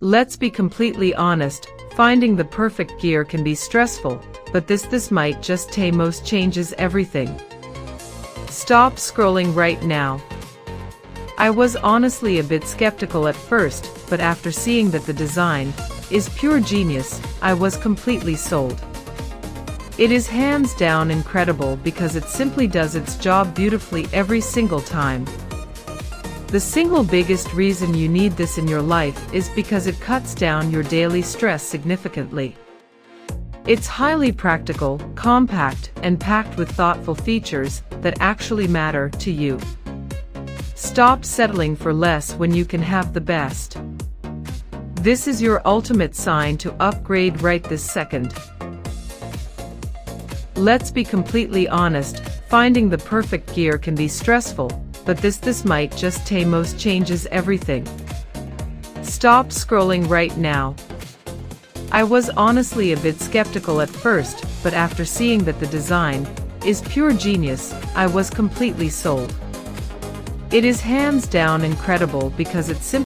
Let's be completely honest, finding the perfect gear can be stressful, but this might just Tamos changes everything. Stop scrolling right now. I was honestly a bit skeptical at first, but after seeing that the design is pure genius, I was completely sold. It is hands down incredible because it simply does its job beautifully every single time. The single biggest reason you need this in your life is because it cuts down your daily stress significantly. It's highly practical, compact, and packed with thoughtful features that actually matter to you. Stop settling for less when you can have the best. This is your ultimate sign to upgrade right this second. Let's be completely honest, finding the perfect gear can be stressful, but this might just Tamos changes everything. Stop scrolling right now. I was honestly a bit skeptical at first, but after seeing that the design is pure genius, I was completely sold. It is hands down incredible because it simply